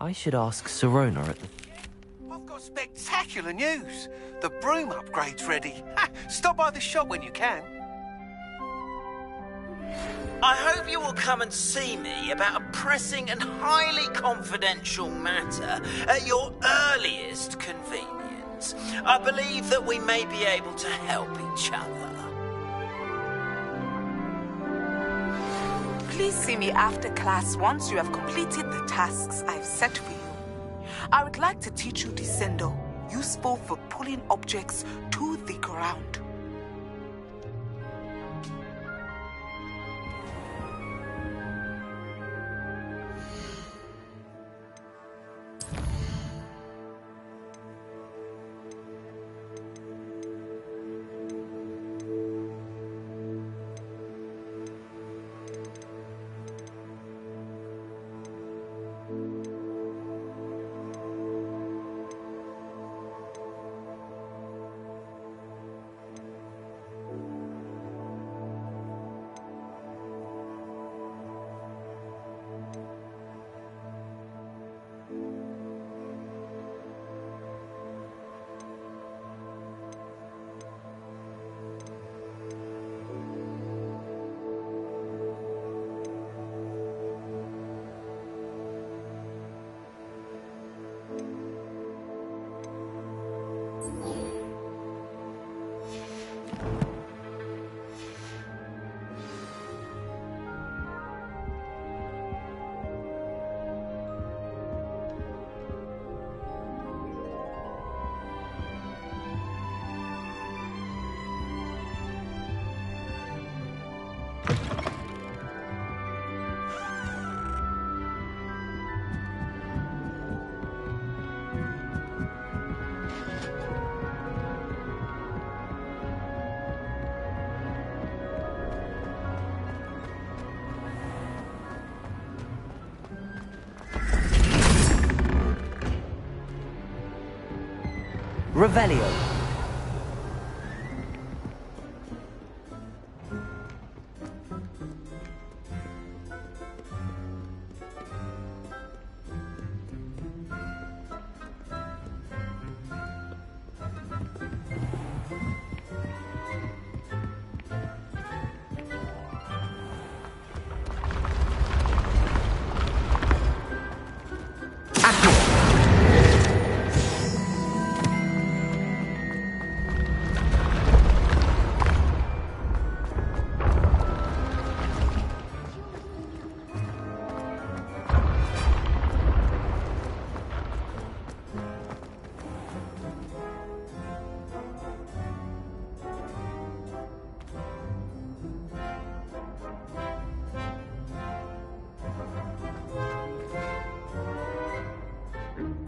I should ask Sirona at the... I've got spectacular news. The broom upgrade's ready. Stop by the shop when you can. I hope you will come and see me about a pressing and highly confidential matter at your earliest convenience. I believe that we may be able to help each other. Please see me after class once you have completed the tasks I've set for you. I would like to teach you Descendo, useful for pulling objects to the ground. Revelio.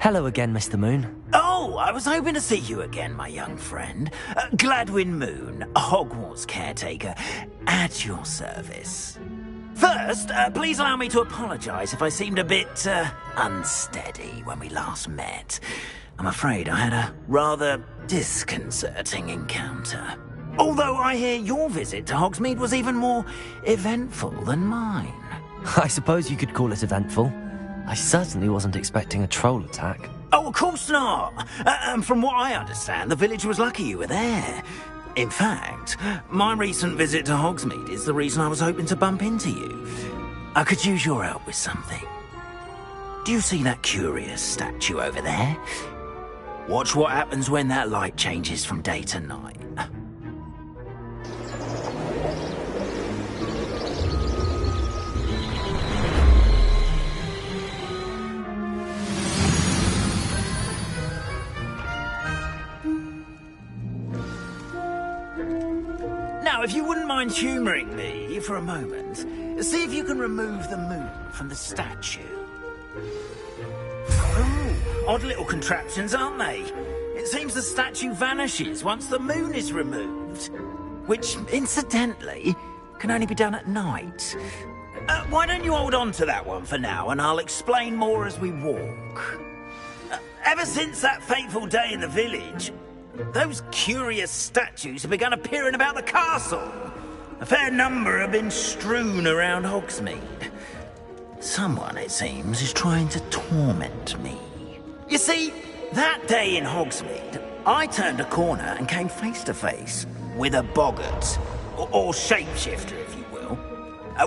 Hello again, Mr. Moon. Oh, I was hoping to see you again, my young friend. Gladwin Moon, Hogwarts caretaker, at your service. First, please allow me to apologize if I seemed a bit, unsteady when we last met. I'm afraid I had a rather disconcerting encounter. Although I hear your visit to Hogsmeade was even more eventful than mine. I suppose you could call it eventful. I certainly wasn't expecting a troll attack. Oh, of course not. From what I understand, the village was lucky you were there. In fact, my recent visit to Hogsmeade is the reason I was hoping to bump into you. I could use your help with something. Do you see that curious statue over there? Watch what happens when that light changes from day to night. Now, if you wouldn't mind humouring me for a moment, see if you can remove the moon from the statue. Oh, odd little contraptions, aren't they? It seems the statue vanishes once the moon is removed. Which, incidentally, can only be done at night. Why don't you hold on to that one for now, and I'll explain more as we walk. Ever since that fateful day in the village, those curious statues have begun appearing about the castle. A fair number have been strewn around Hogsmeade. Someone, it seems, is trying to torment me. You see, that day in Hogsmeade, I turned a corner and came face to face with a boggart, or shapeshifter, if you will,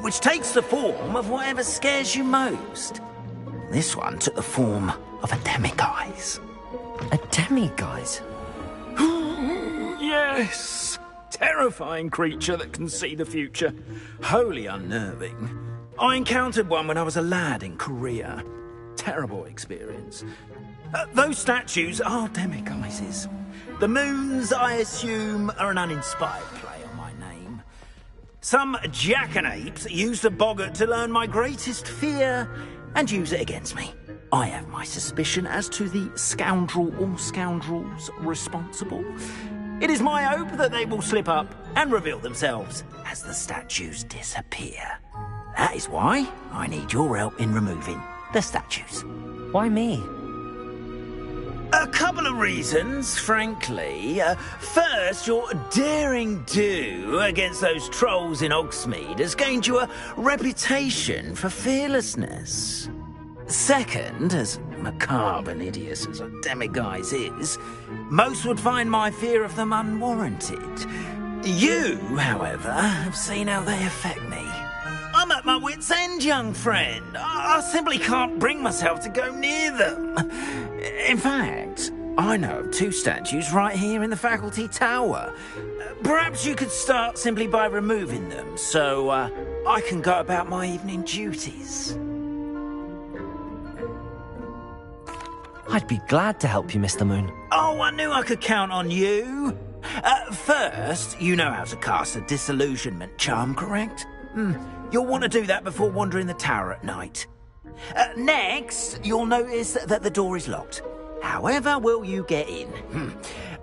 which takes the form of whatever scares you most. This one took the form of a demiguise. A demiguise? Yes! Terrifying creature that can see the future. Wholly unnerving. I encountered one when I was a lad in Korea. Terrible experience. Those statues are demiguises. The moons, I assume, are an uninspired play on my name. Some jackanapes used a boggart to learn my greatest fear and use it against me. I have my suspicion as to the scoundrel or scoundrels responsible. It is my hope that they will slip up and reveal themselves as the statues disappear. That is why I need your help in removing the statues. Why me? A couple of reasons, frankly. First, your daring do against those trolls in Hogsmeade has gained you a reputation for fearlessness. Second, as macabre and hideous as a demiguise is, most would find my fear of them unwarranted. You, however, have seen how they affect me. I'm at my wit's end, young friend. I simply can't bring myself to go near them. In fact, I know of 2 statues right here in the faculty tower. Perhaps you could start simply by removing them, so I can go about my evening duties. I'd be glad to help you, Mr. Moon. Oh, I knew I could count on you. First, you know how to cast a disillusionment charm, correct? You'll want to do that before wandering the tower at night. Next, you'll notice that the door is locked. However will you get in?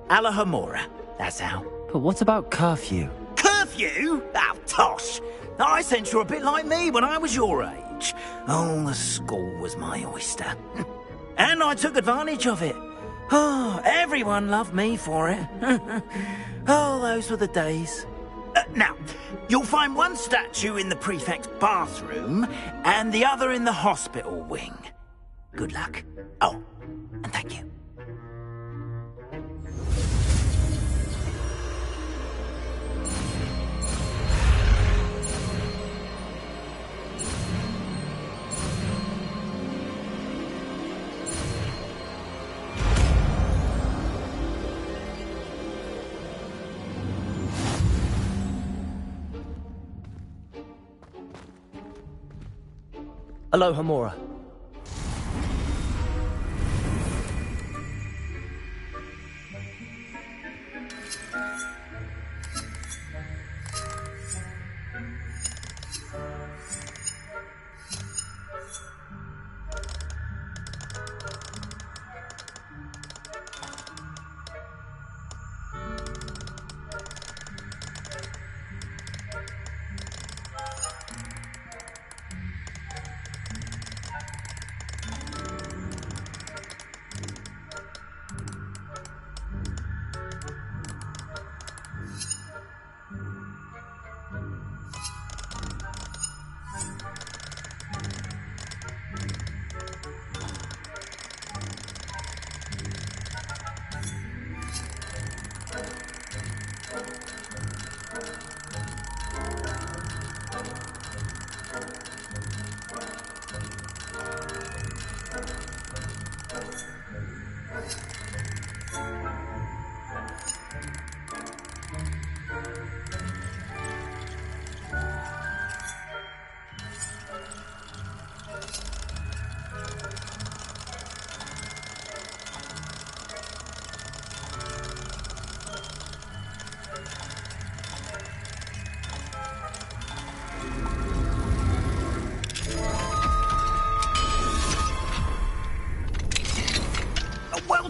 Alahomora, that's how. But what about curfew? Curfew? Oh, tosh. I sense you're a bit like me when I was your age. Oh, the school was my oyster. And I took advantage of it. Oh, everyone loved me for it. Oh, those were the days. Now, you'll find one statue in the prefect's bathroom and the other in the hospital wing. Good luck. Oh, and thank you. Alohomora.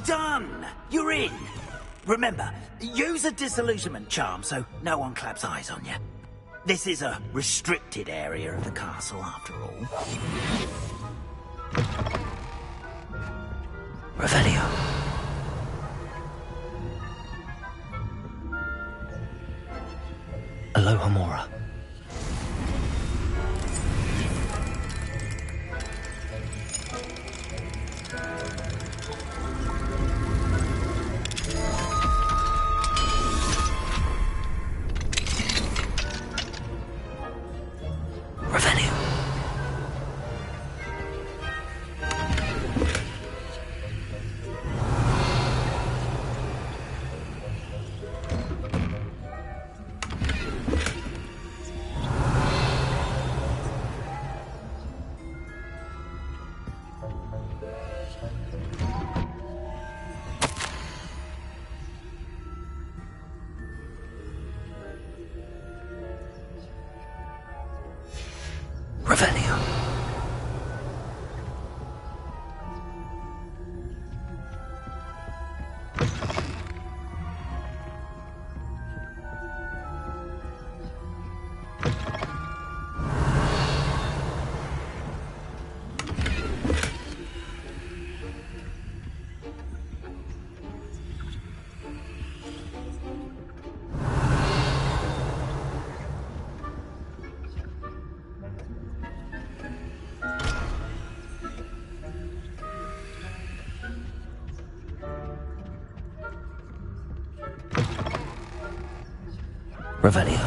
Done! You're in! Remember, use a disillusionment charm so no one claps eyes on you. This is a restricted area of the castle, after all. Revelio. Alohomora. Revelio. Revelio. Revelio.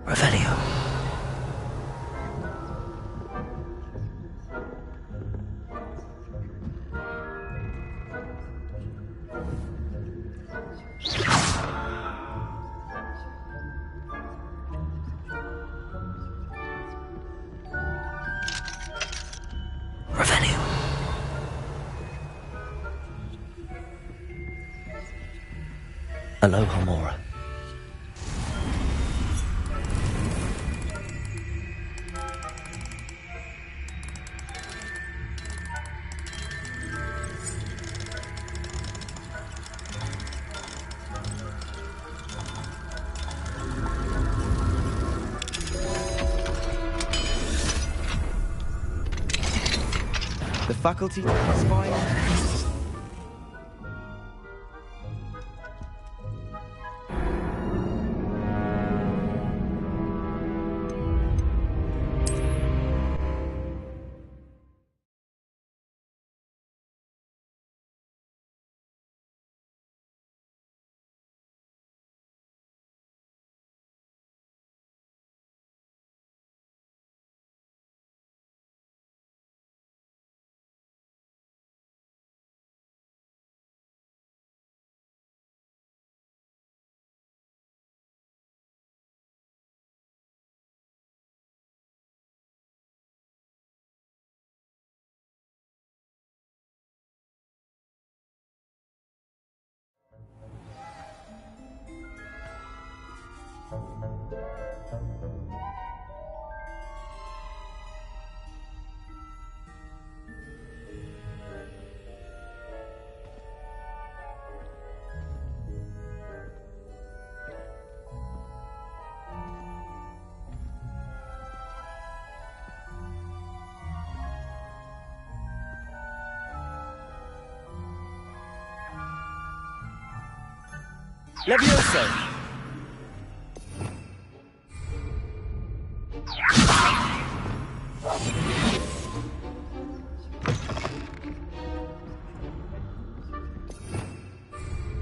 Revelio. Revelio. Aloha Mora. The faculty spying on peace. Levioso.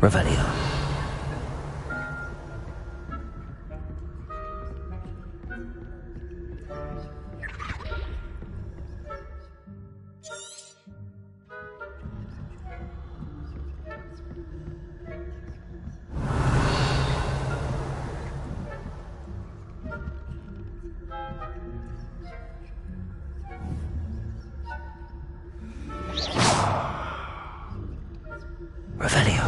Revelio. Revelio. 。 Revelio.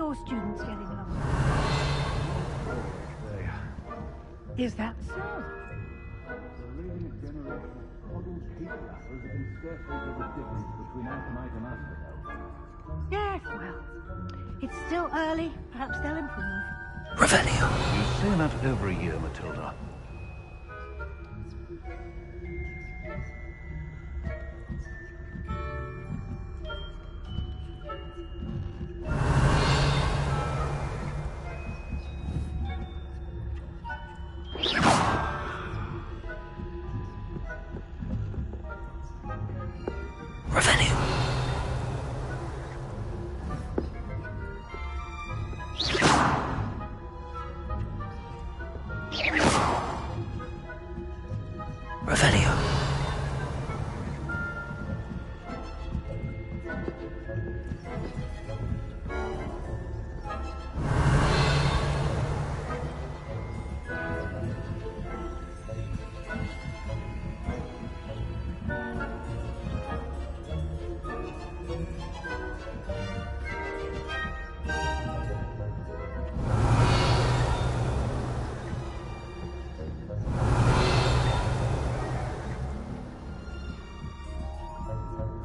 your students getting along? Is that so? Yes, well, it's still early. Perhaps they'll improve. Revelio. You say that every year, Matilda. Revelio. Revelio.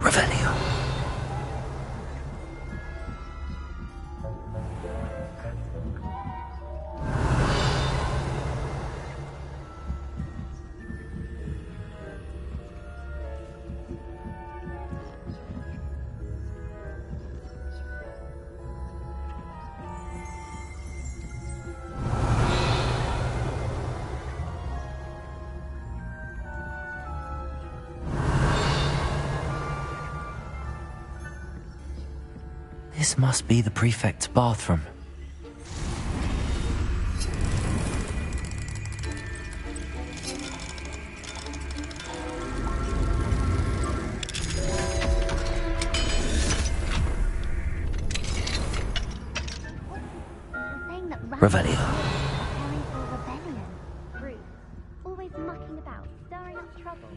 Revelio. This must be the prefect's bathroom. Revelio. Preparing for a rebellion. Rude. Always mucking about, stirring up trouble.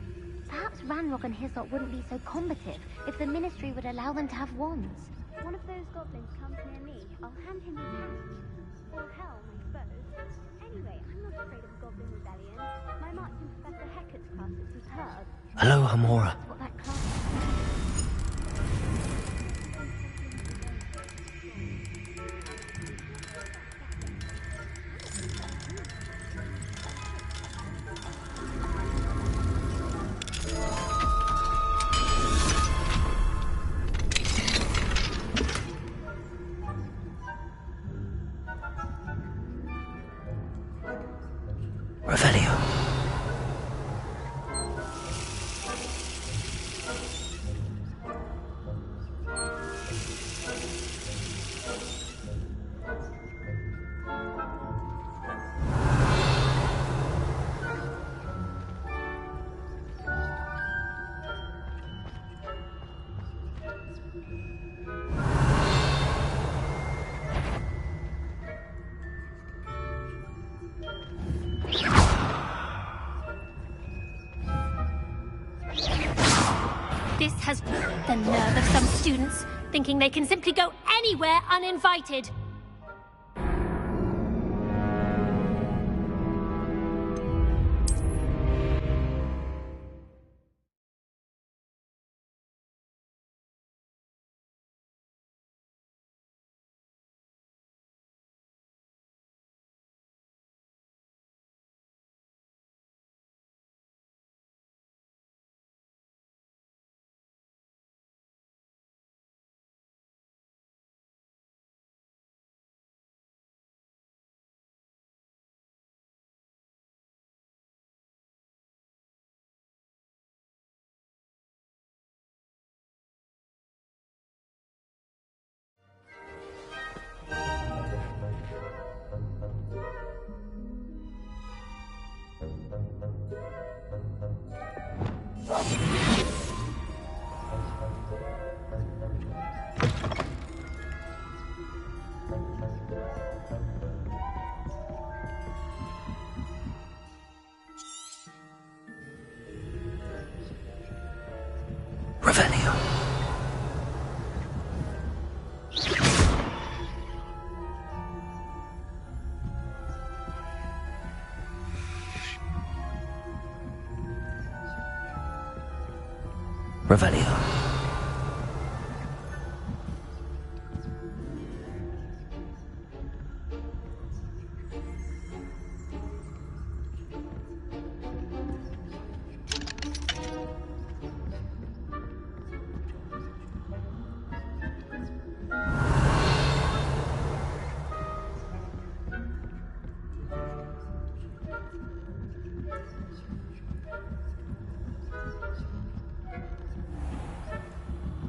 Perhaps Ranrock and Hislop wouldn't be so combative if the Ministry would allow them to have wands. One of those goblins comes near me, I'll hand him his hat. Or helm, I suppose. Anyway, I'm not afraid of a goblin rebellion. My march in Professor Hecat's class is superb. Hello, Hamora. What that class Revelio. This has the nerve of some students thinking they can simply go anywhere uninvited. Revelio.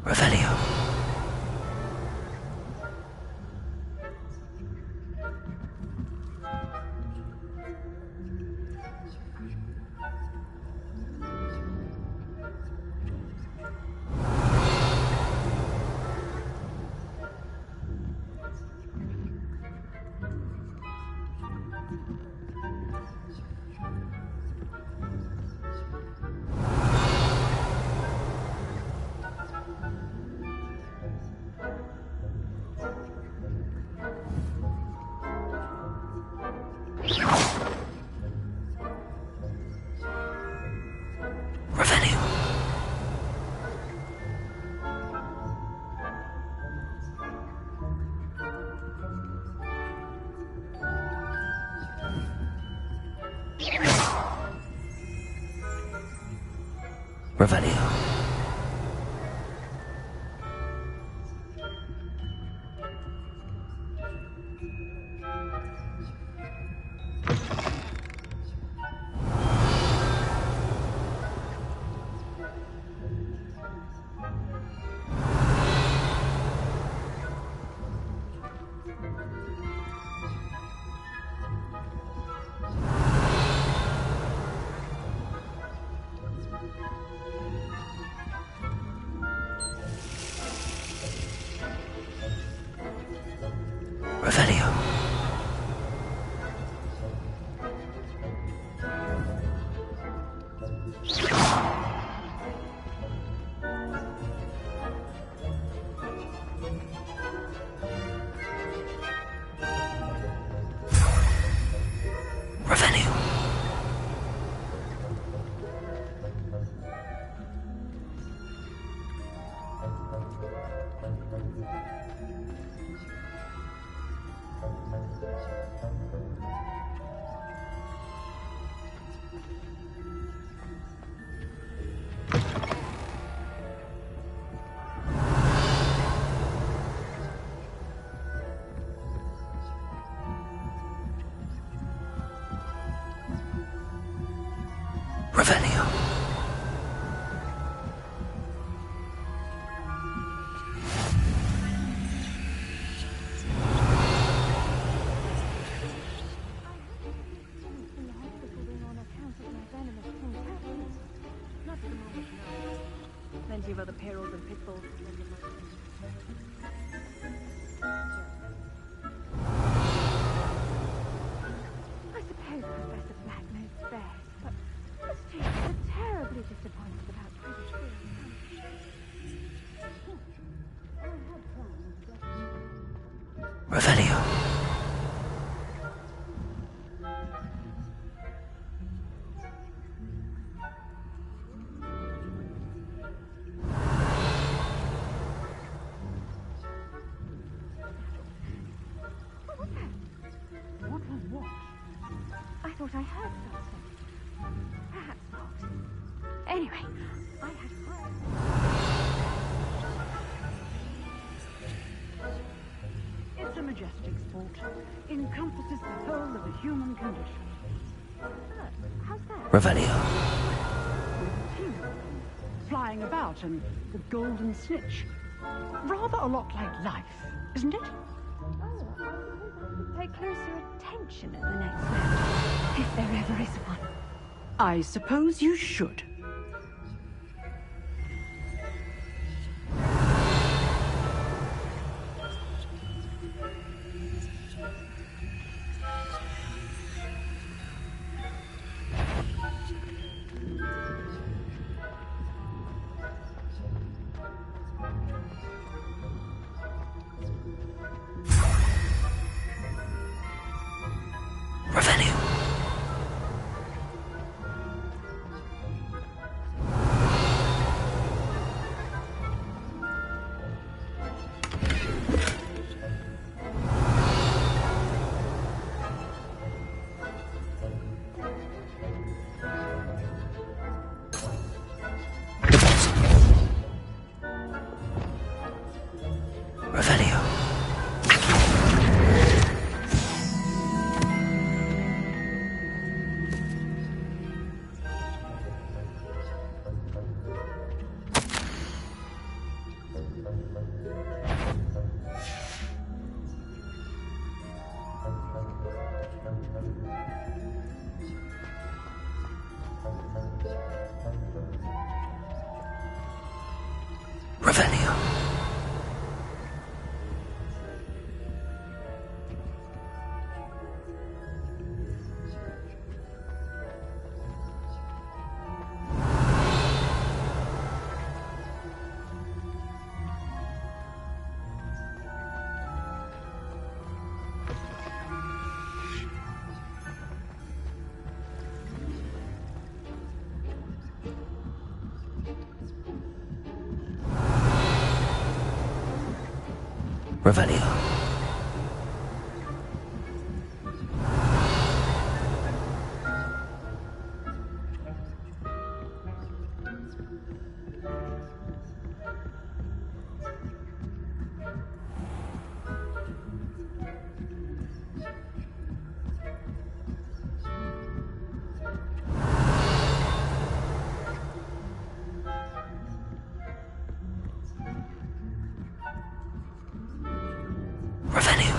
Revelio. Revelio. Revelio. Revelio. Revelio. Plenty of other perils and pitfalls. I suppose Professor Black knows best, but the students are terribly disappointed about British Revelio. I thought I heard something. Perhaps not. Anyway, I had heard. It's a majestic sport. Encompasses the whole of the human condition. How's that? Revelio. Flying about and the golden snitch. Rather a lot like life, isn't it? Oh, I suppose I should pay closer attention at the next match, if there ever is one. I suppose you should. Revelio. Revelio. Revelio. Revelio.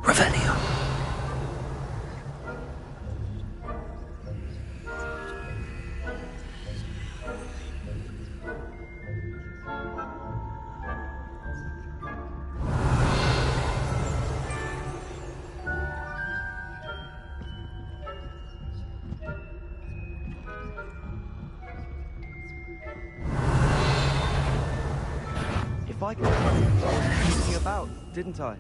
Revelio. If I could thinking about, didn't I?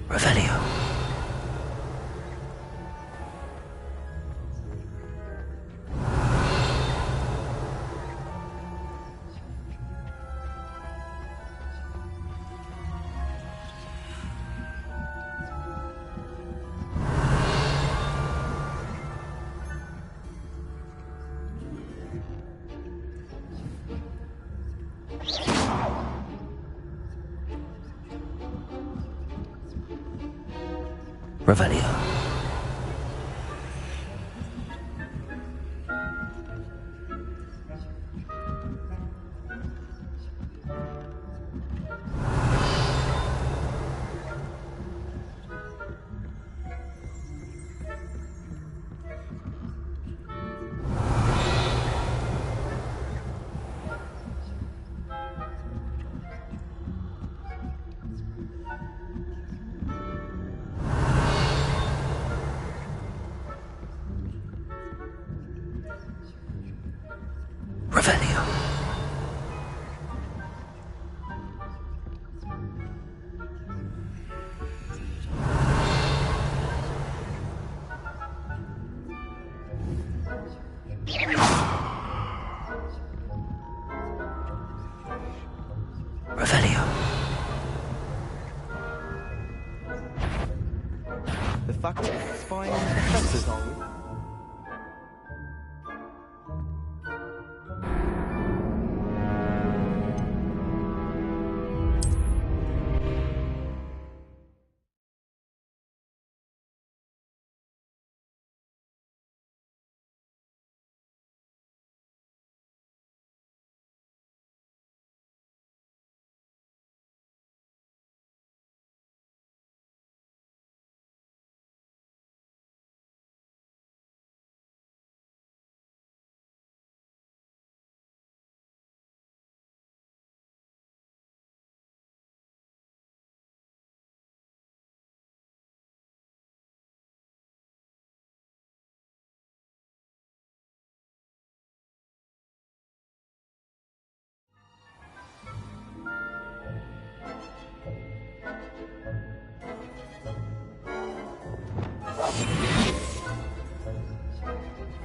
Revelio. Revelio. The faculty spying on the professors, are we?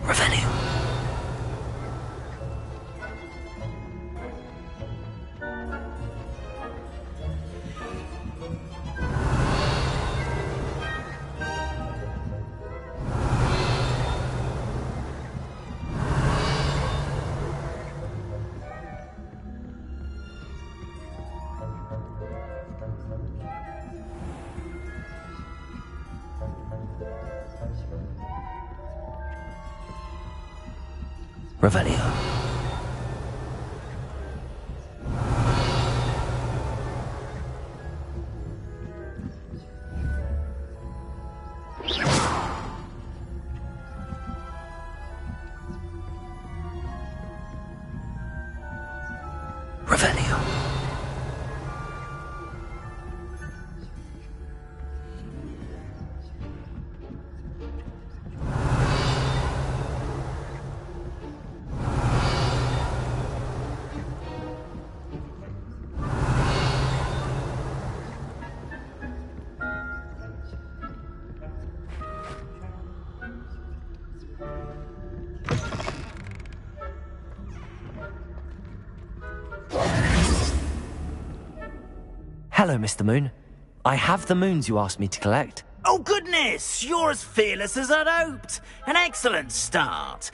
Revelio. Revelio. Hello, Mr. Moon. I have the moons you asked me to collect. Oh, goodness! You're as fearless as I'd hoped. An excellent start.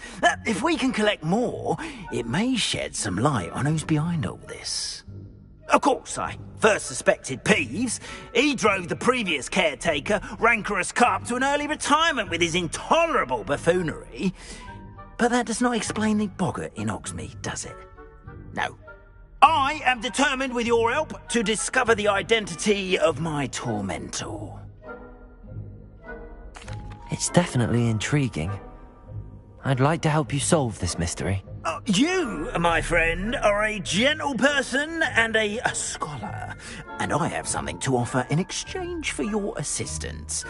If we can collect more, it may shed some light on who's behind all this. Of course, I first suspected Peeves. He drove the previous caretaker, rancorous carp, to an early retirement with his intolerable buffoonery. But that does not explain the boggart in Oxmead, does it? No. I am determined, with your help, to discover the identity of my tormentor. It's definitely intriguing. I'd like to help you solve this mystery. You, my friend, are a gentle person and a scholar, and I have something to offer in exchange for your assistance.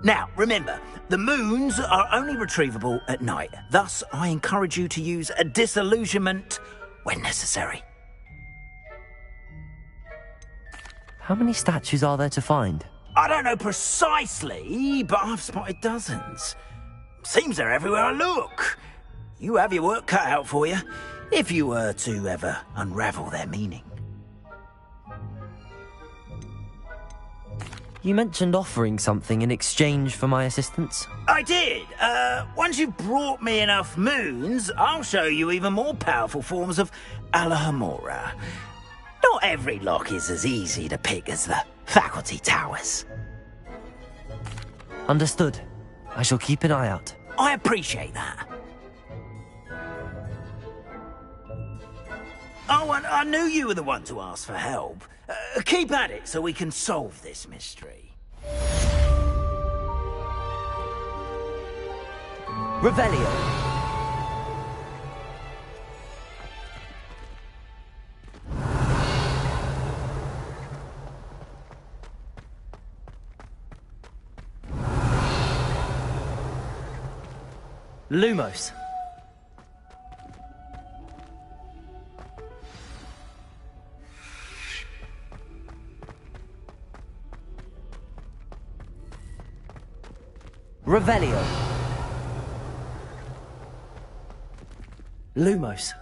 Now, remember, the moons are only retrievable at night. Thus, I encourage you to use a disillusionment when necessary. How many statues are there to find? I don't know precisely, but I've spotted dozens. Seems they're everywhere I look. You have your work cut out for you, if you were to ever unravel their meaning. You mentioned offering something in exchange for my assistance? I did. Once you've brought me enough moons, I'll show you even more powerful forms of Alahamora. Not every lock is as easy to pick as the faculty towers. Understood. I shall keep an eye out. I appreciate that. Oh, and I knew you were the one to ask for help. Keep at it so we can solve this mystery. Revelio. Lumos. Revelio. Lumos.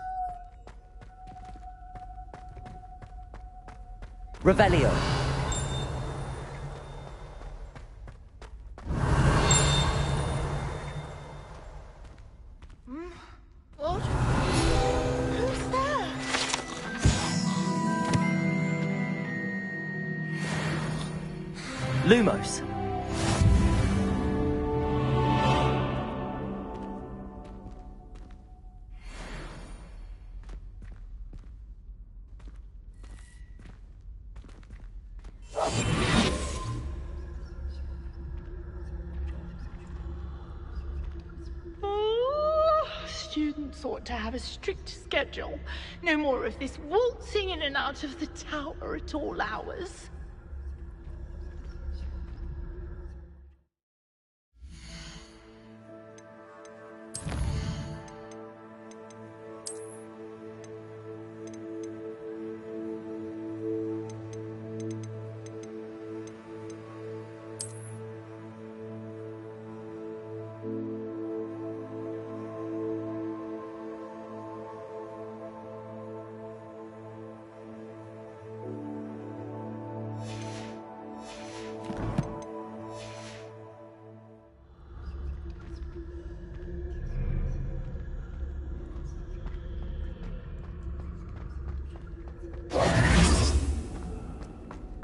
Revelio. Lumos. Students ought to have a strict schedule. No more of this waltzing in and out of the tower at all hours.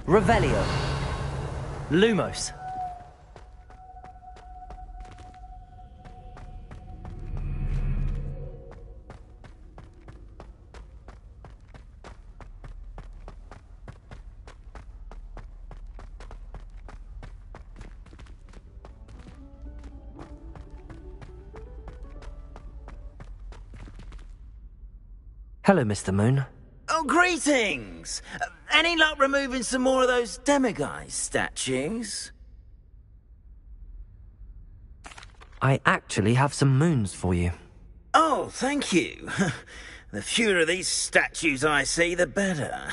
Revelio. Lumos. Hello, Mr. Moon. Oh, greetings! Any luck removing some more of those demiguise statues? I actually have some moons for you. Oh, thank you. The fewer of these statues I see, the better.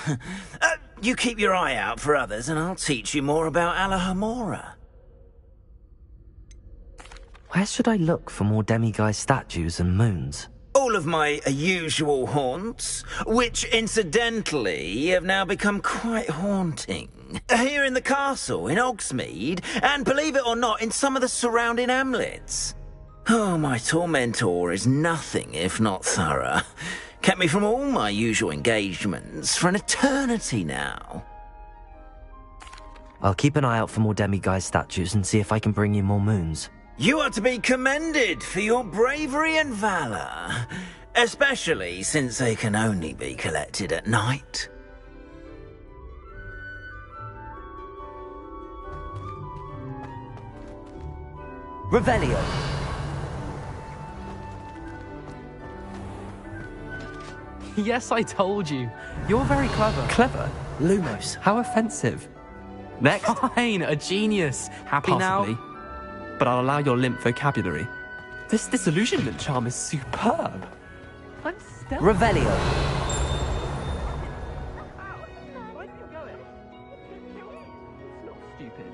You keep your eye out for others, and I'll teach you more about Alahomora. Where should I look for more demiguise statues and moons? All of my usual haunts, which incidentally have now become quite haunting. Here in the castle, in Hogsmeade, and believe it or not, in some of the surrounding hamlets. Oh, my tormentor is nothing if not thorough. Kept me from all my usual engagements for an eternity now. I'll keep an eye out for more demiguise statues and see if I can bring you more moons. You are to be commended for your bravery and valor, especially since they can only be collected at night. Revelio. Yes, I told you. You're very clever. Clever? Lumos. How offensive. Next. Fine, a genius. Happy Possibly. now? But I'll allow your limp vocabulary. This disillusionment charm is superb. I'm still... Revelio. Stupid.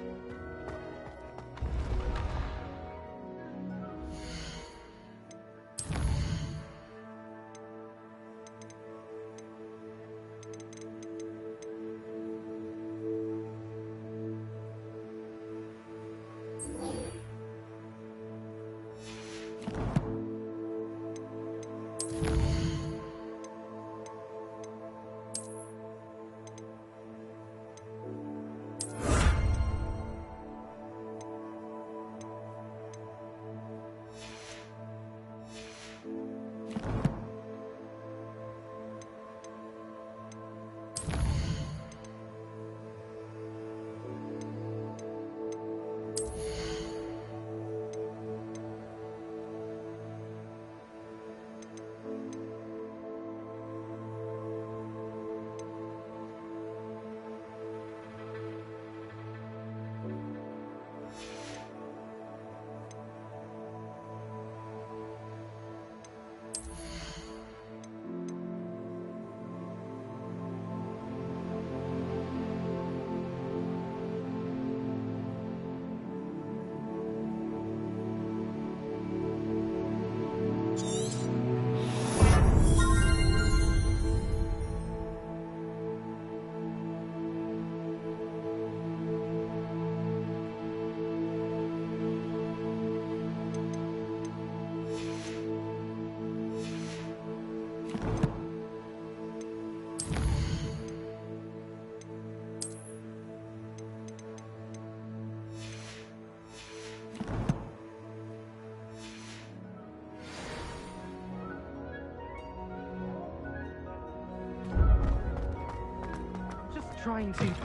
trying to...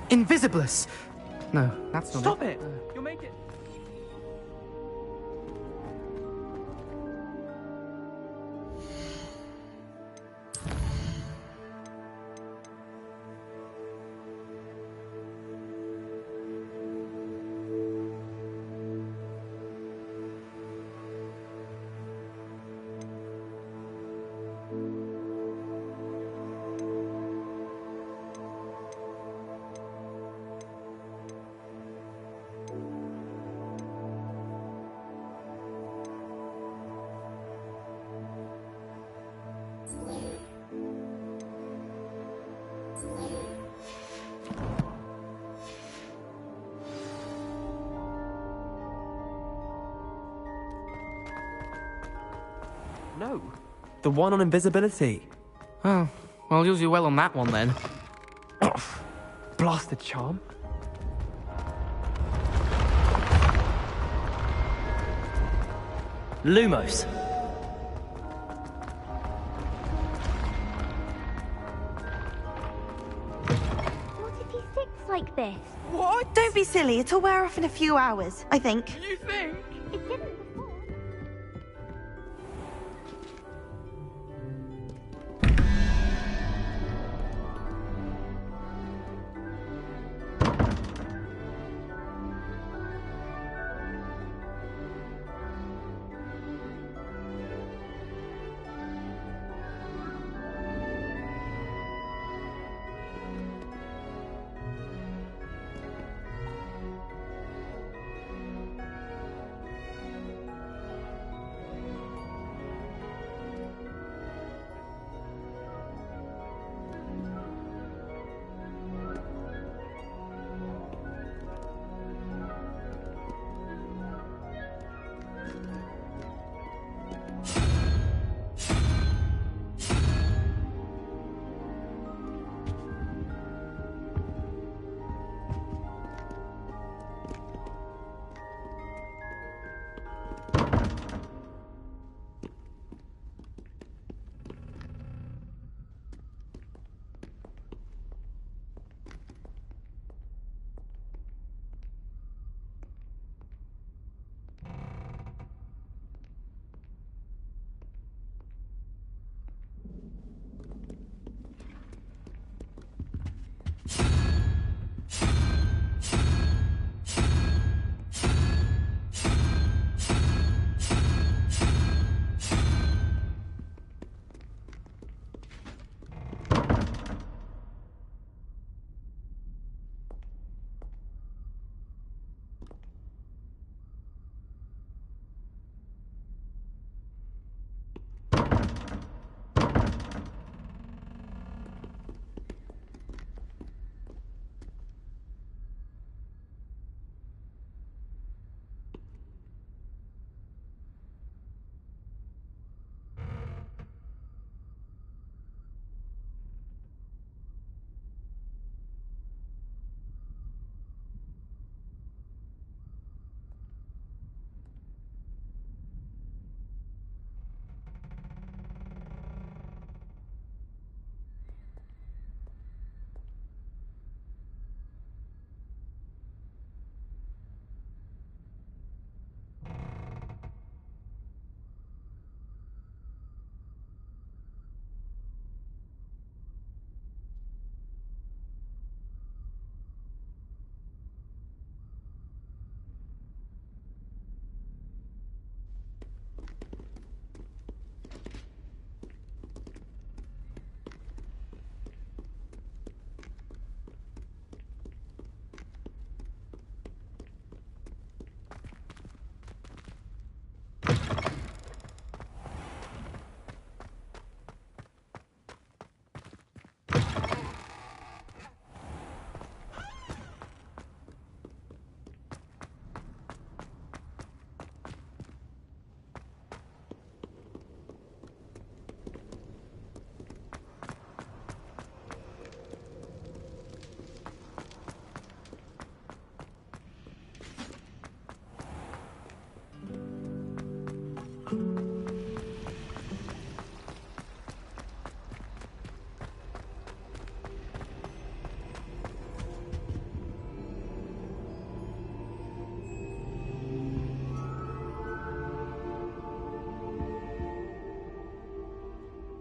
Invisibless! No, that's not Stop it. it! You'll make it... No, the one on invisibility. Oh, well, you'll do well on that one then. Blasted charm. Lumos. What if he sits like this? What? Don't be silly. It'll wear off in a few hours, I think. You think? It didn't before.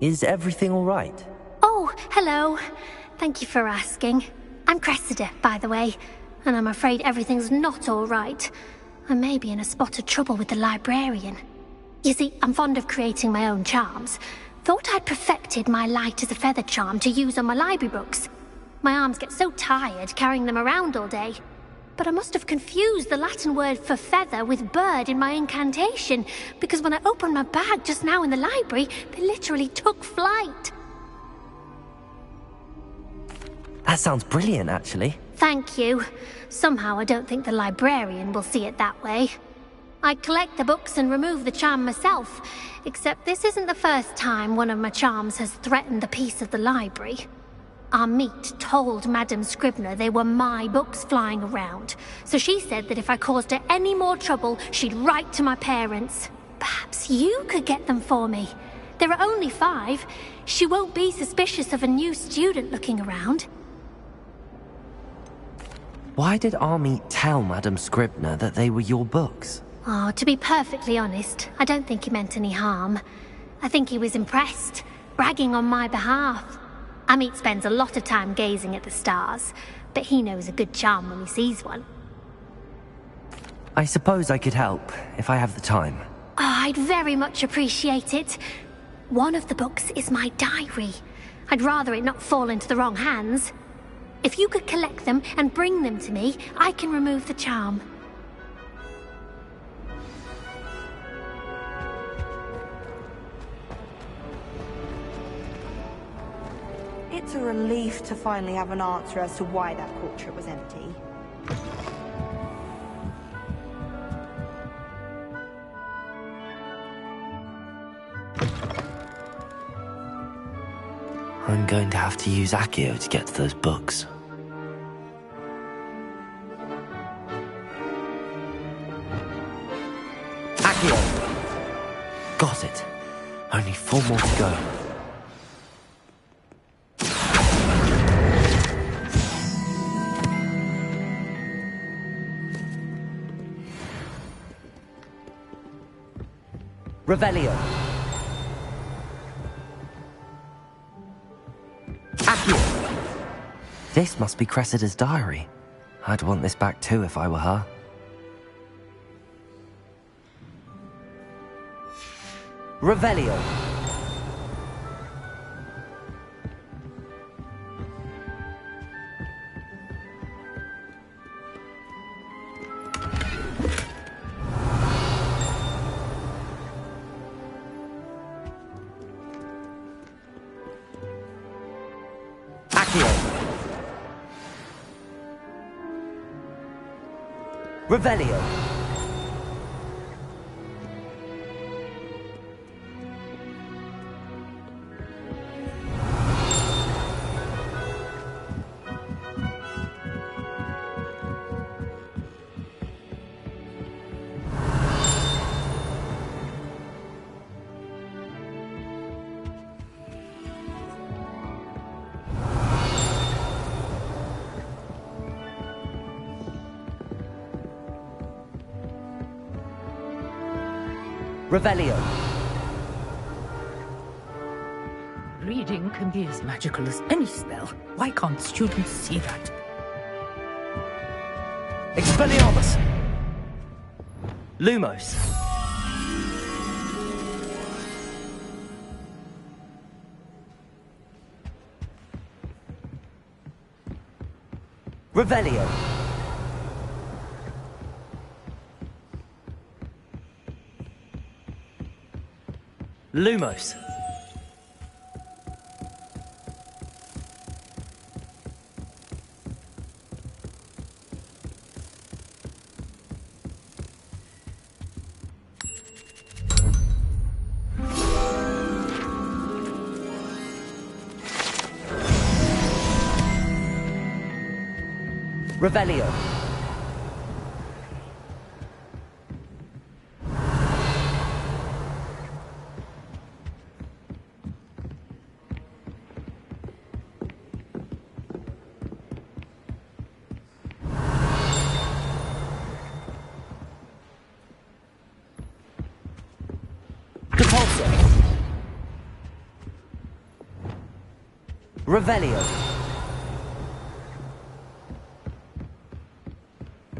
Is everything all right? Oh, hello. Thank you for asking. I'm Cressida, by the way, and I'm afraid everything's not all right. I may be in a spot of trouble with the librarian. You see, I'm fond of creating my own charms. Thought I'd perfected my light as a feather charm to use on my library books. My arms get so tired carrying them around all day. But I must have confused the Latin word for feather with bird in my incantation, because when I opened my bag just now in the library, they literally took flight. That sounds brilliant, actually. Thank you. Somehow I don't think the librarian will see it that way. I collect the books and remove the charm myself, except this isn't the first time one of my charms has threatened the peace of the library. Our meet told Madame Scribner they were my books flying around, so she said that if I caused her any more trouble, she'd write to my parents. Perhaps you could get them for me. There are only 5. She won't be suspicious of a new student looking around. Why did Army tell Madame Scribner that they were your books? Oh, to be perfectly honest, I don't think he meant any harm. I think he was impressed, bragging on my behalf. Amit spends a lot of time gazing at the stars, but he knows a good charm when he sees one. I suppose I could help, if I have the time. Oh, I'd very much appreciate it. One of the books is my diary. I'd rather it not fall into the wrong hands. If you could collect them and bring them to me, I can remove the charm. It's a relief to finally have an answer as to why that portrait was empty. I'm going to have to use Accio to get to those books. Accio! Got it. Only 4 more to go. Revelio. Accio. This must be Cressida's diary. I'd want this back too if I were her. Revelio. Revelio. Revelio. Reading can be as magical as any spell. Why can't students see that? Expelliarmus! Lumos. Revelio. Lumos. Revelio. Revelio.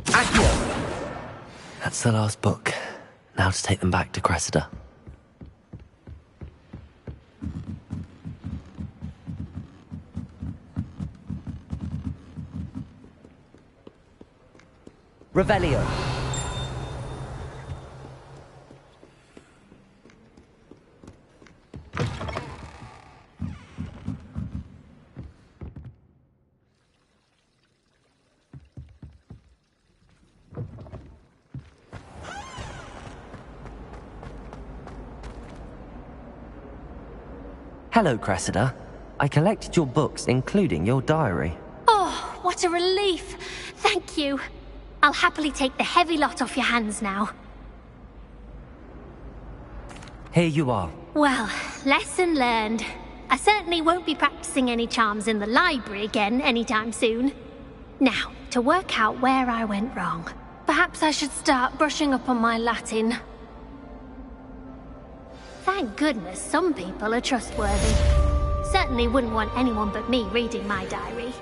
Accio. That's the last book. Now to take them back to Cressida. Revelio. Hello, Cressida. I collected your books, including your diary. Oh, what a relief. Thank you. I'll happily take the heavy lot off your hands now. Here you are. Well, lesson learned. I certainly won't be practicing any charms in the library again anytime soon. Now, to work out where I went wrong. Perhaps I should start brushing up on my Latin. Thank goodness some people are trustworthy. Certainly wouldn't want anyone but me reading my diary.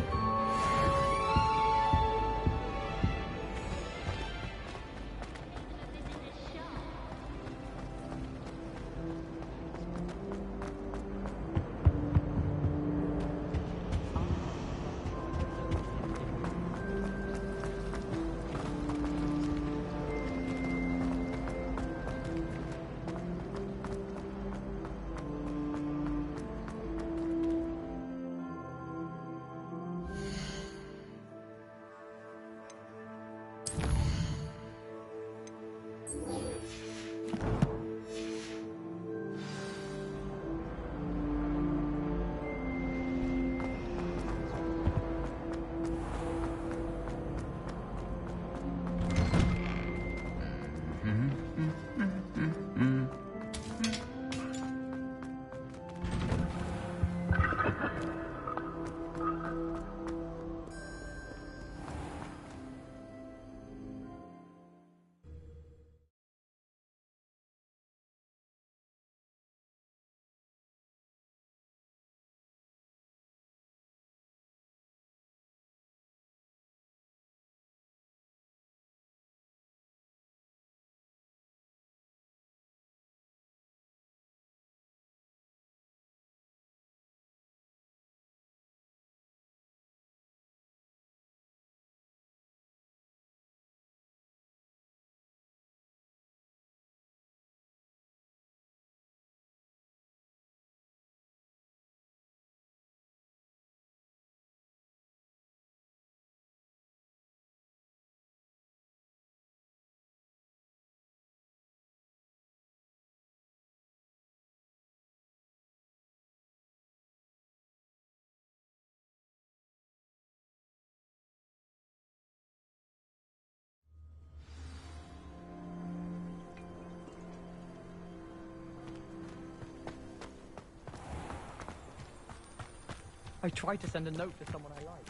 I tried to send a note to someone I like.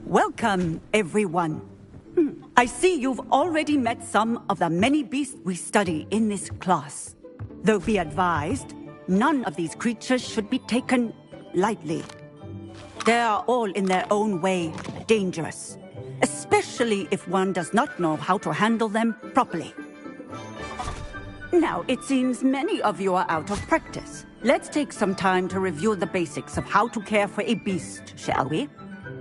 Welcome, everyone. I see you've already met some of the many beasts we study in this class. Though be advised, none of these creatures should be taken lightly. They are all in their own way dangerous, especially if one does not know how to handle them properly. Now, it seems many of you are out of practice. Let's take some time to review the basics of how to care for a beast, shall we?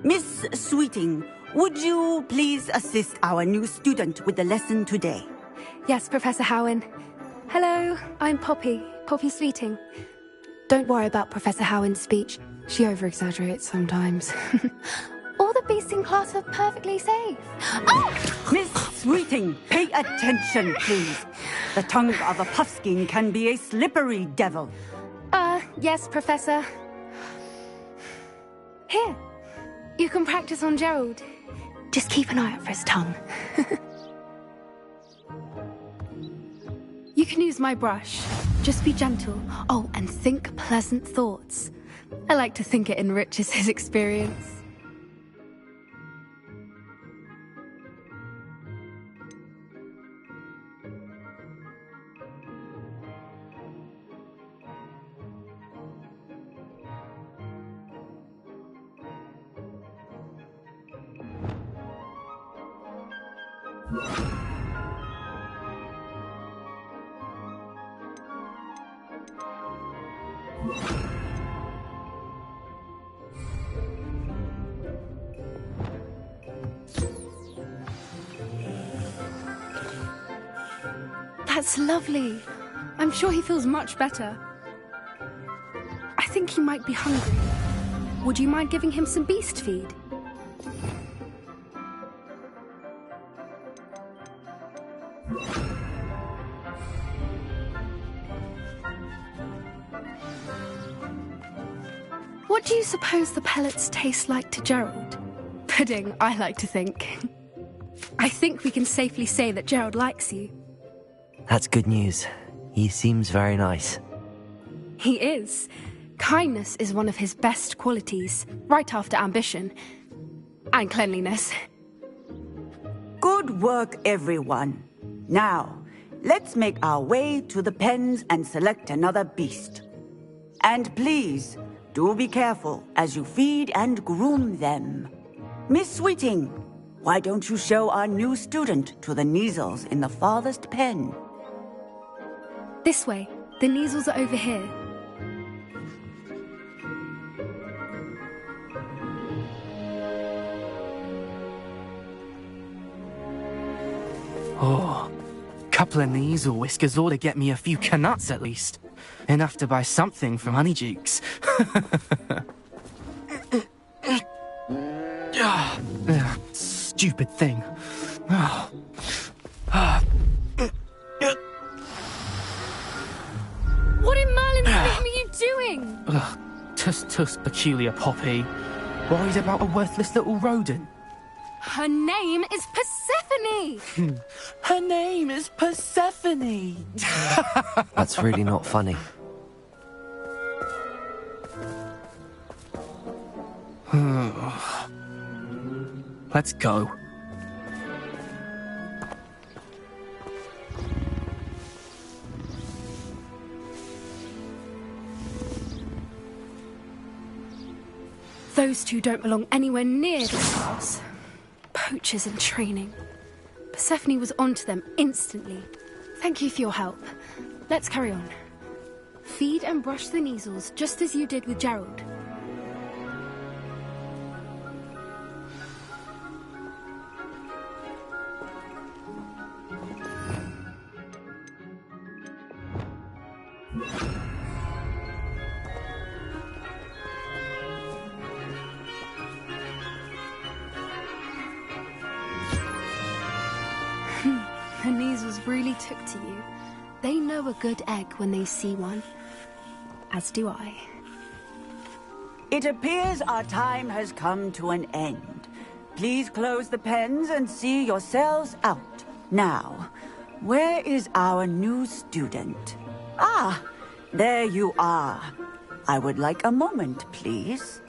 Miss Sweeting, would you please assist our new student with the lesson today? Yes, Professor Howen. Hello, I'm Poppy Sweeting. Don't worry about Professor Howen's speech. She over-exaggerates sometimes. All the beasts in class are perfectly safe. Oh! Miss Sweeting, pay attention, please. The tongue of a puffskein can be a slippery devil. Yes, Professor. Here, you can practice on Gerald. Just keep an eye out for his tongue. You can use my brush. Just be gentle. Oh, and think pleasant thoughts. I like to think it enriches his experience. That's lovely. I'm sure he feels much better. I think he might be hungry. Would you mind giving him some beast feed? What do you suppose the pellets taste like to Gerald? Pudding, I like to think. I think we can safely say that Gerald likes you. That's good news. He seems very nice. He is. Kindness is one of his best qualities, right after ambition. And cleanliness. Good work, everyone. Now, let's make our way to the pens and select another beast. And please, do be careful as you feed and groom them. Miss Sweeting, why don't you show our new student to the Neasels in the farthest pen? This way. The Neasels are over here. Oh, couple of Neasel whiskers ought to get me a few canuts at least. Enough to buy something from Honeydukes. Stupid thing. What in Merlin's name are you doing? Tuss, peculiar Poppy. Worried about a worthless little rodent? Her name is Persephone! Her name is Persephone! That's really not funny. Let's go. Those two don't belong anywhere near this class. Poachers in training. Persephone was onto them instantly. Thank you for your help. Let's carry on. Feed and brush the Neasels, just as you did with Gerald. The Neasels really took to you. They know a good egg when they see one. As do I. It appears our time has come to an end. Please close the pens and see yourselves out. Now, where is our new student? Ah, there you are. I would like a moment, please.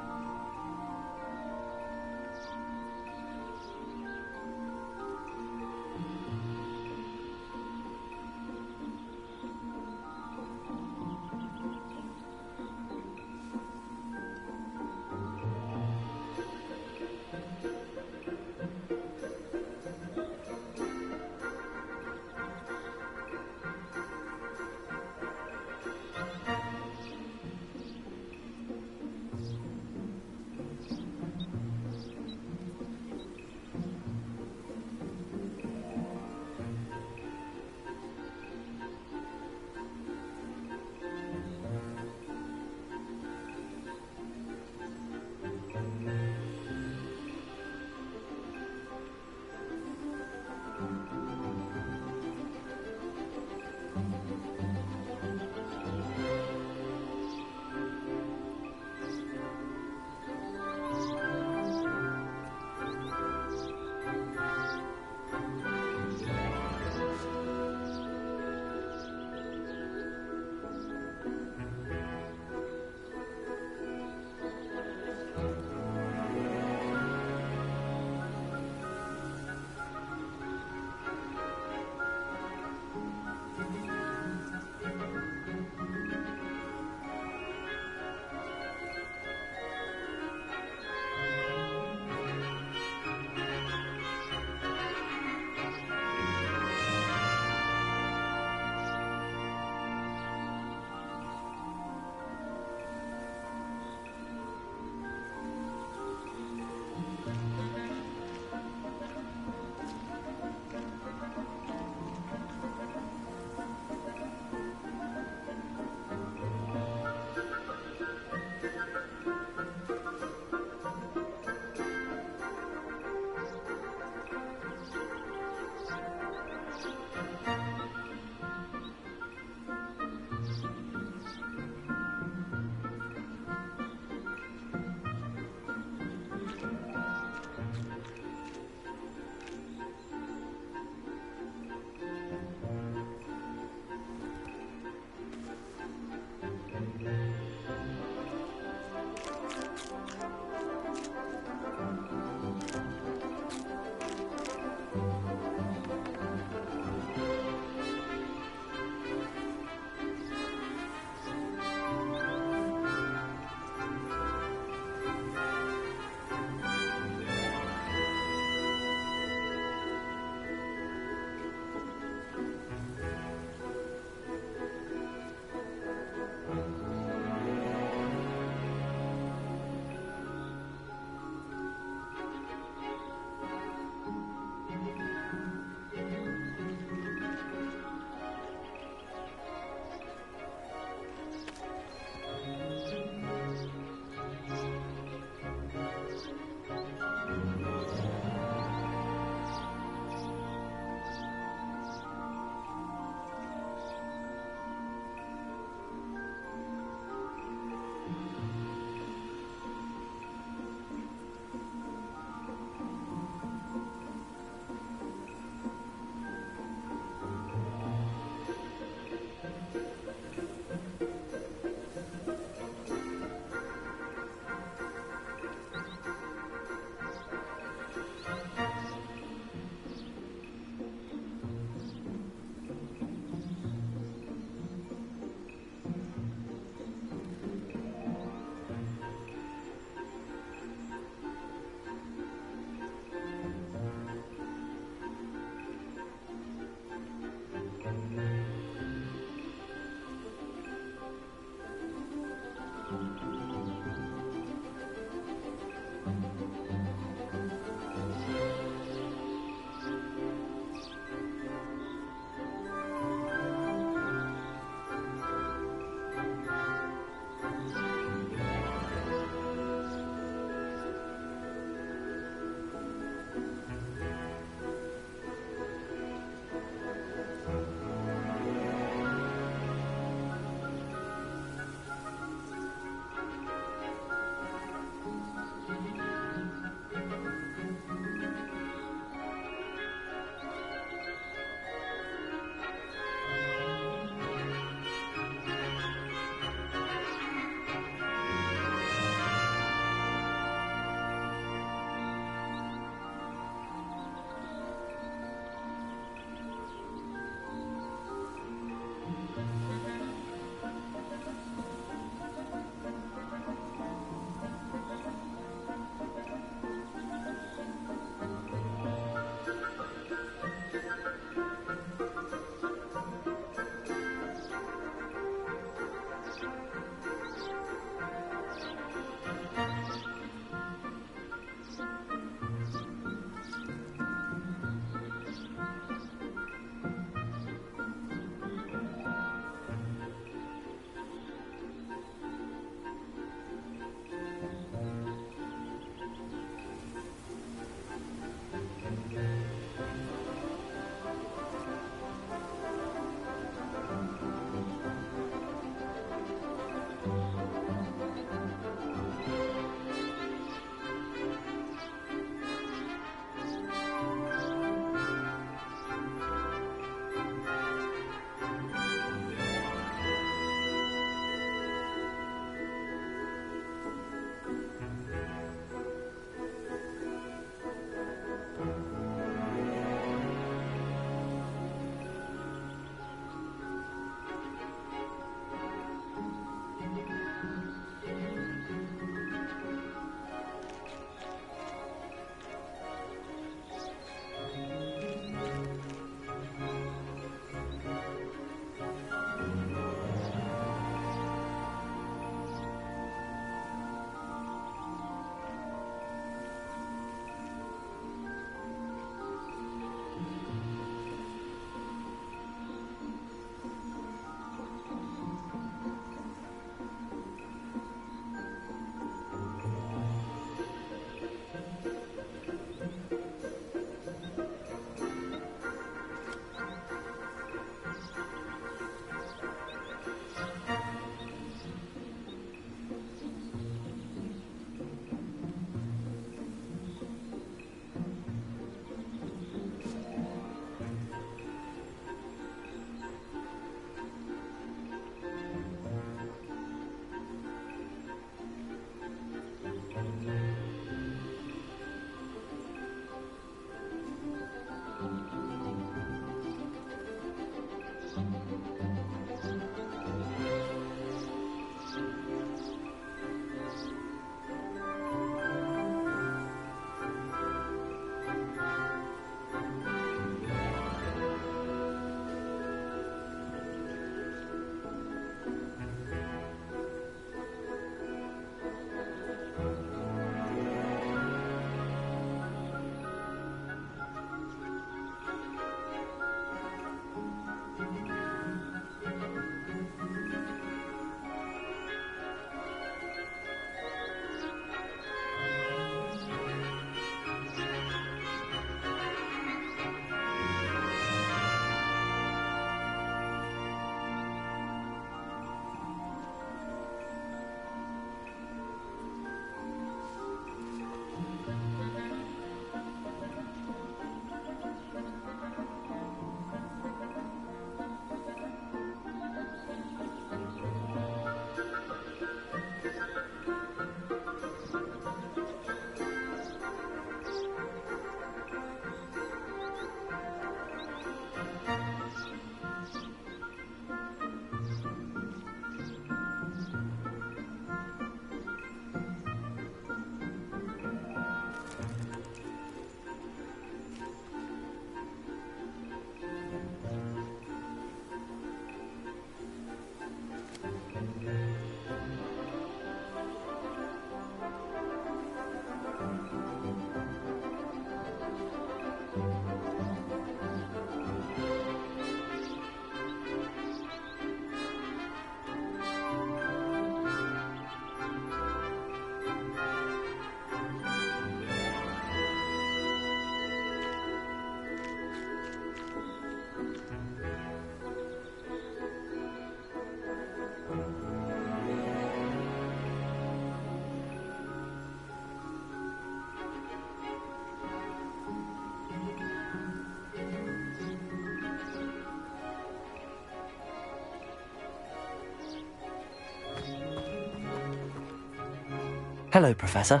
Hello, Professor.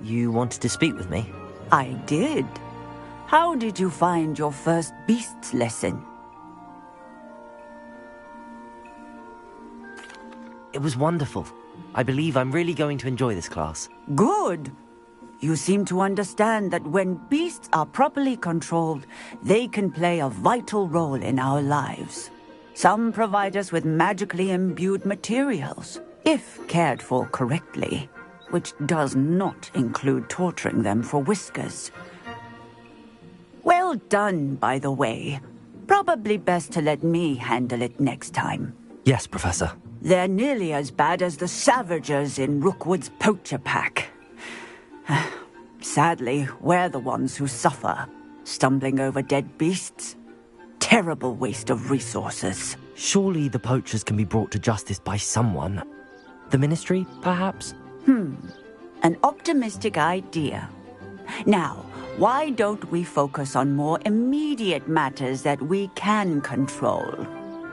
You wanted to speak with me? I did. How did you find your first beasts lesson? It was wonderful. I believe I'm really going to enjoy this class. Good. You seem to understand that when beasts are properly controlled, they can play a vital role in our lives. Some provide us with magically imbued materials, if cared for correctly, which does not include torturing them for whiskers. Well done, by the way. Probably best to let me handle it next time. Yes, Professor. They're nearly as bad as the Savagers in Rookwood's poacher pack. Sadly, we're the ones who suffer, stumbling over dead beasts. Terrible waste of resources. Surely the poachers can be brought to justice by someone. The Ministry, perhaps? An optimistic idea. Now, why don't we focus on more immediate matters that we can control?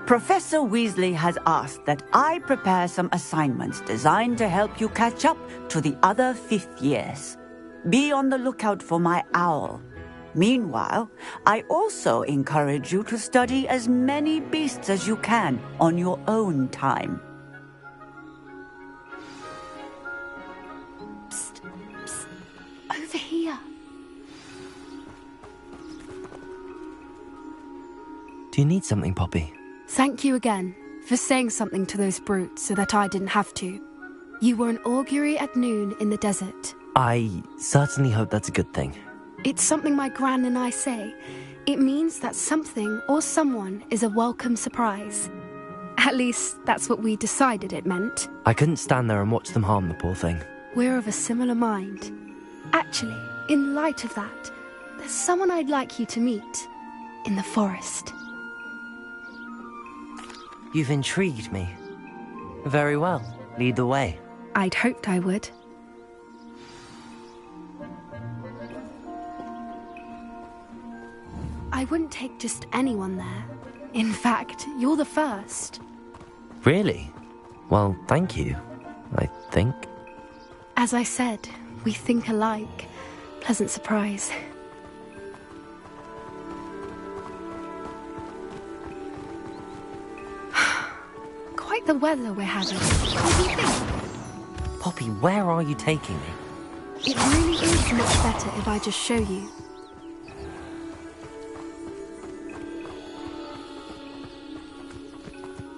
Professor Weasley has asked that I prepare some assignments designed to help you catch up to the other 5th years. Be on the lookout for my owl. Meanwhile, I also encourage you to study as many beasts as you can on your own time. Psst, psst. Over here. Do you need something, Poppy? Thank you again for saying something to those brutes so that I didn't have to. You were an augury at noon in the desert. I certainly hope that's a good thing. It's something my gran and I say. It means that something or someone is a welcome surprise. At least, that's what we decided it meant. I couldn't stand there and watch them harm the poor thing. We're of a similar mind. Actually, in light of that, there's someone I'd like you to meet. In the forest. You've intrigued me. Very well. Lead the way. I'd hoped I would. I wouldn't take just anyone there. In fact, you're the first. Really? Well, thank you, I think. As I said, we think alike. Pleasant surprise. Quite the weather we're having. What do you think? Poppy, where are you taking me? It really is much better if I just show you.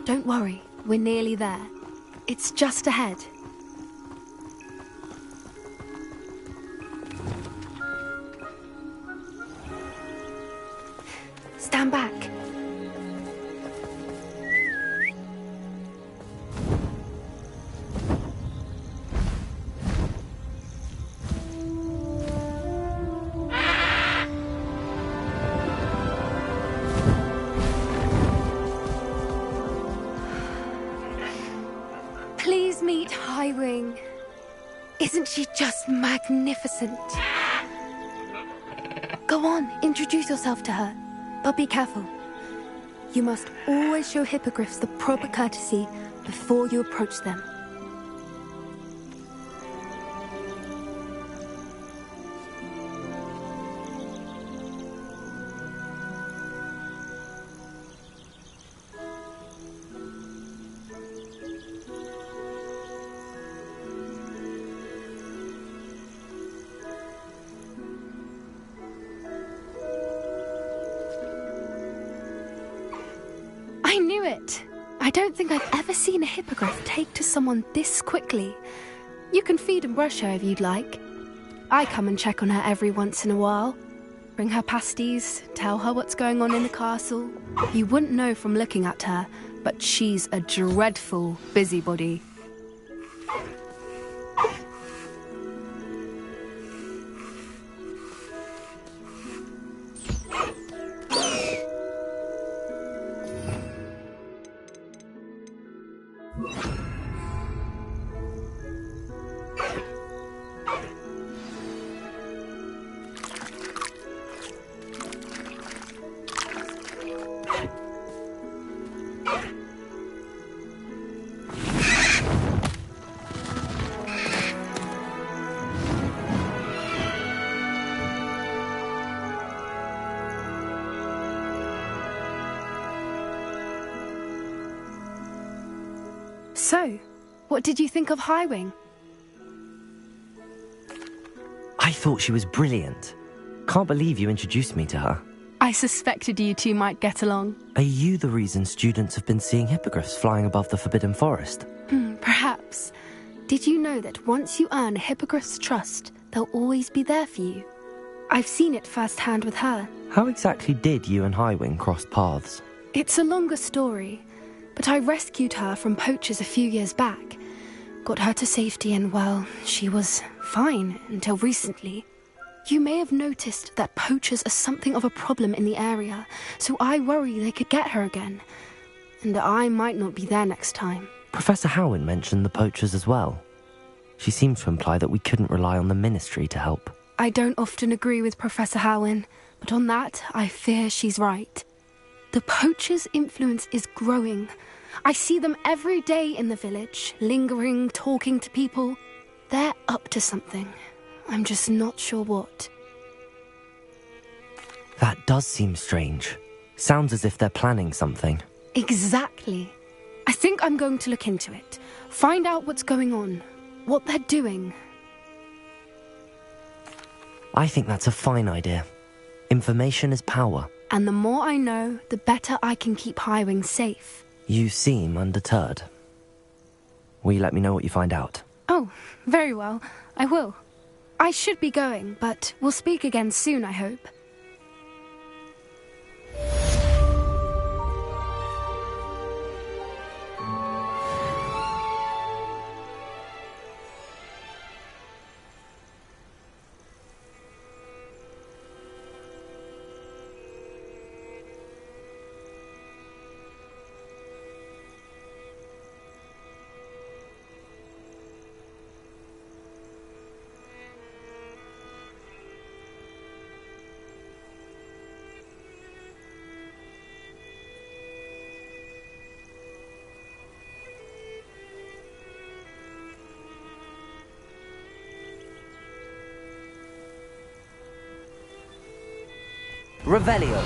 Don't worry, we're nearly there. It's just ahead. Stand back. Please meet Highwing. Isn't she just magnificent? Go on, introduce yourself to her. But be careful. You must always show hippogriffs the proper courtesy before you approach them. I knew it! I don't think I've ever seen a hippogriff take to someone this quickly. You can feed and brush her if you'd like. I come and check on her every once in a while. Bring her pasties, tell her what's going on in the castle. You wouldn't know from looking at her, but she's a dreadful busybody. So, what did you think of Highwing? I thought she was brilliant. Can't believe you introduced me to her. I suspected you two might get along. Are you the reason students have been seeing hippogriffs flying above the Forbidden Forest? Perhaps. Did you know that once you earn a hippogriff's trust, they'll always be there for you? I've seen it firsthand with her. How exactly did you and Highwing cross paths? It's a longer story, but I rescued her from poachers a few years back. Got her to safety and, well, she was fine until recently. You may have noticed that poachers are something of a problem in the area, so I worry they could get her again. And I might not be there next time. Professor Howin mentioned the poachers as well. She seemed to imply that we couldn't rely on the Ministry to help. I don't often agree with Professor Howin, but on that, I fear she's right. The poachers' influence is growing. I see them every day in the village, lingering, talking to people. They're up to something. I'm just not sure what. That does seem strange. Sounds as if they're planning something. Exactly. I think I'm going to look into it. Find out what's going on. What they're doing. I think that's a fine idea. Information is power. And the more I know, the better I can keep Highwing safe. You seem undeterred. Will you let me know what you find out? Oh, very well. I will. I should be going, but we'll speak again soon, I hope. Revelio.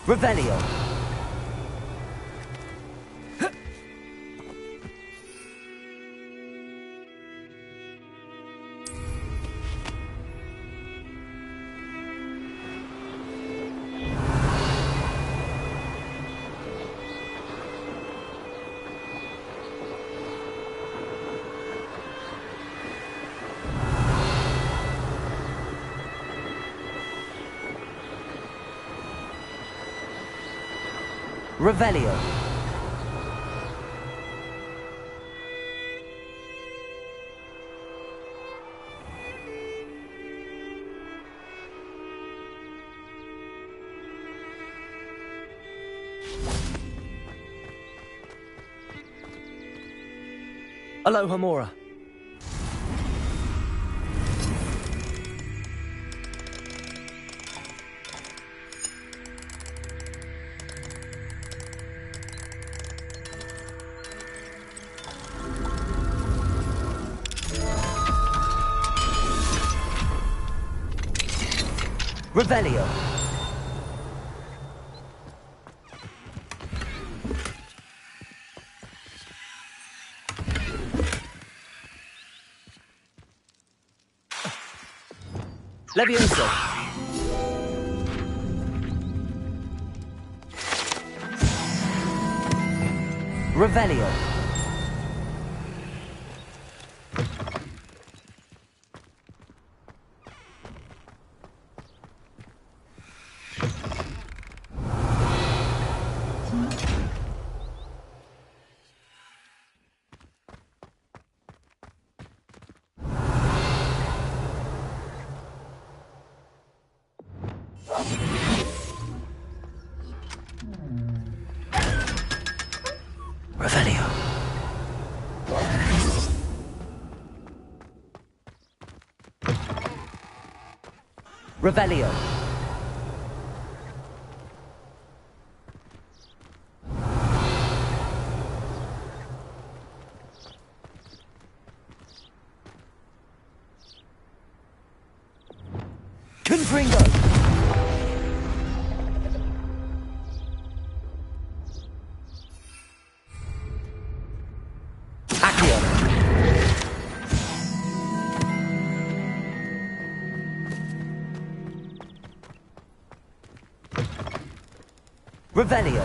Revelio. Revelio. Aloha Mora. Revelio. Levioso. Revelio. Revelio. Revelio. Confringo. Accio. Revelio.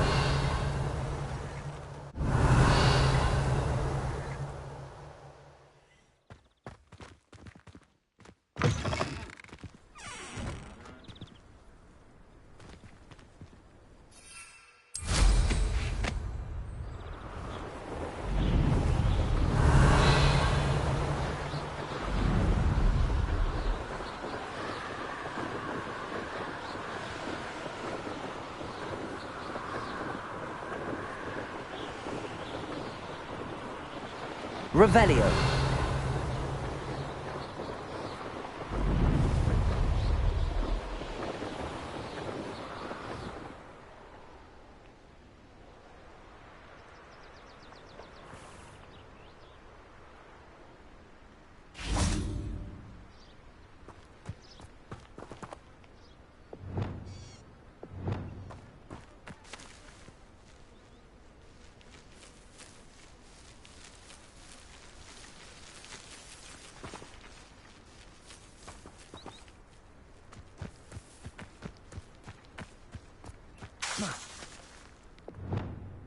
Revelio.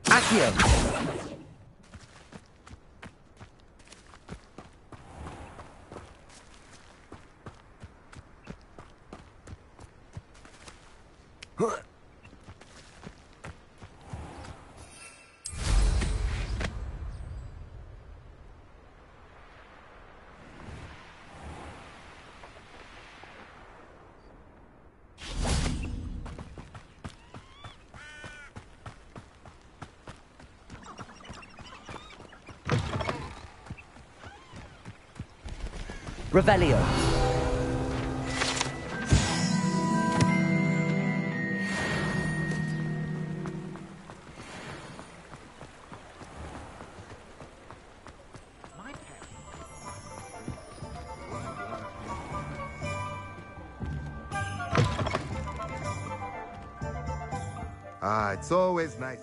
Accio. Revelio. It's always nice.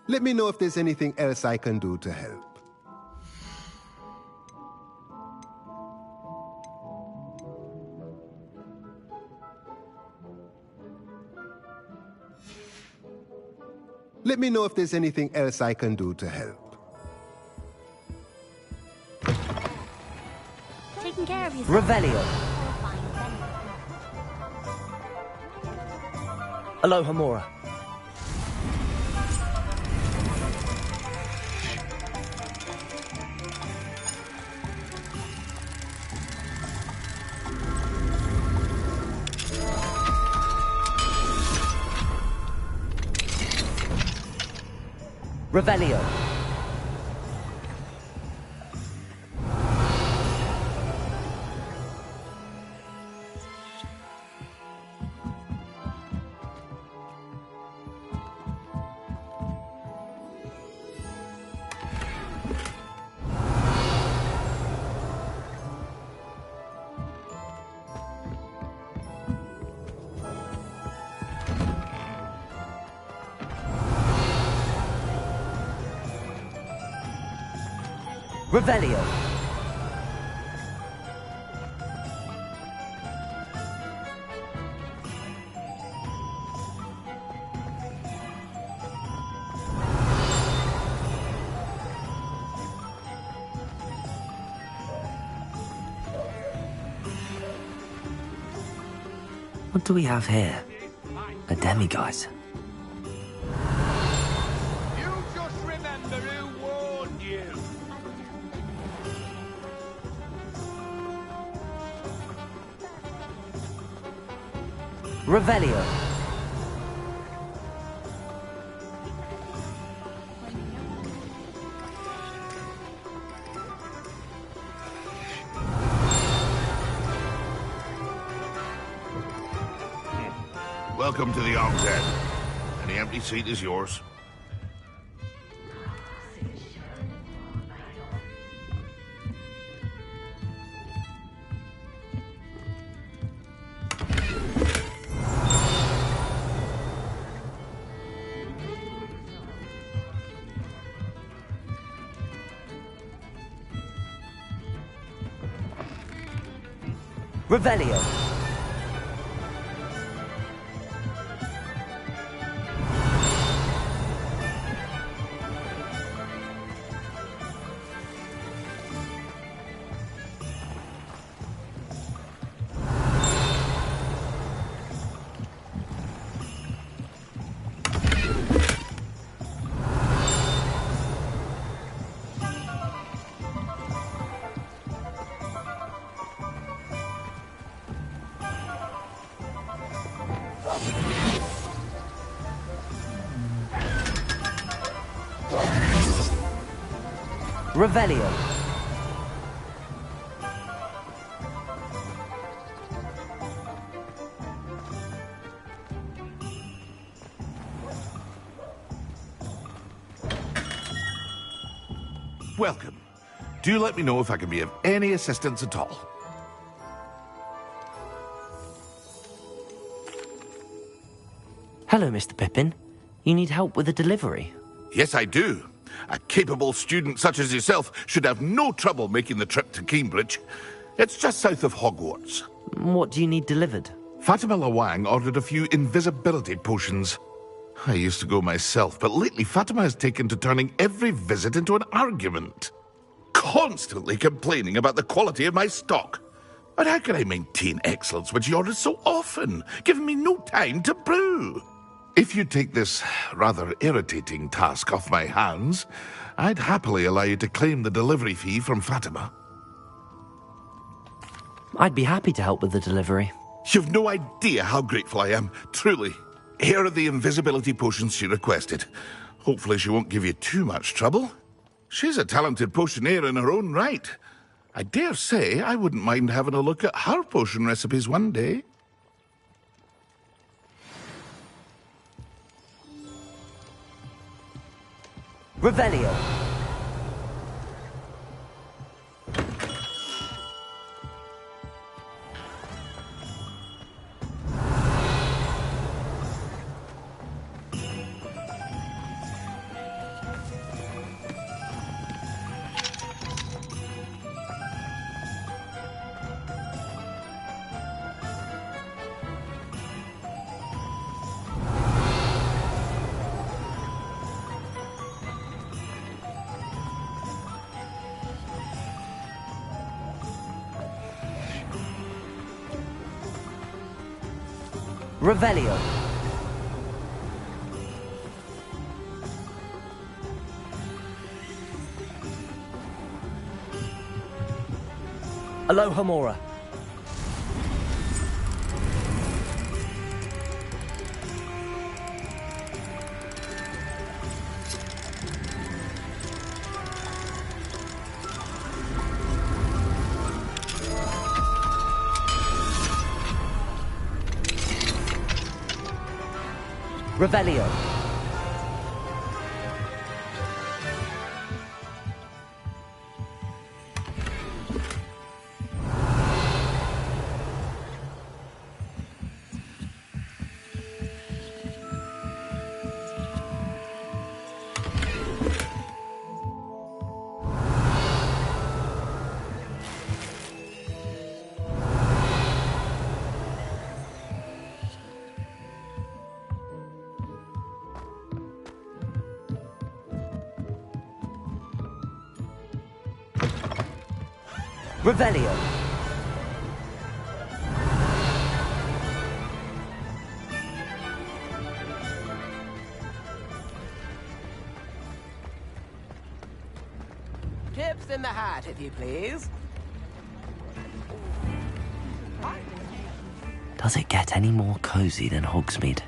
Let me know if there's anything else I can do to help. Let me know if there's anything else I can do to help. Taking care of yourself. Revelio. Aloha Mora. Revelio. Revelio. What do we have here? A demiguise. You just remember who warned you. Revelio. Welcome to the Arm's End. Any empty seat is yours. Revelio. Revelio. Welcome. Do let me know if I can be of any assistance at all. Hello, Mr. Pippin. You need help with a delivery? Yes, I do. A capable student such as yourself should have no trouble making the trip to Cambridge. It's just south of Hogwarts. What do you need delivered? Fatima Lawang ordered a few invisibility potions. I used to go myself, but lately Fatima has taken to turning every visit into an argument. Constantly complaining about the quality of my stock. But how can I maintain excellence when she orders so often, giving me no time to brew? If you take this rather irritating task off my hands, I'd happily allow you to claim the delivery fee from Fatima. I'd be happy to help with the delivery. You've no idea how grateful I am, truly. Here are the invisibility potions she requested. Hopefully she won't give you too much trouble. She's a talented potioneer in her own right. I dare say I wouldn't mind having a look at her potion recipes one day. Revelio. Revelio. Alohomora. Revelio. Revelio. Tips in the hat, if you please. Does it get any more cozy than Hogsmeade?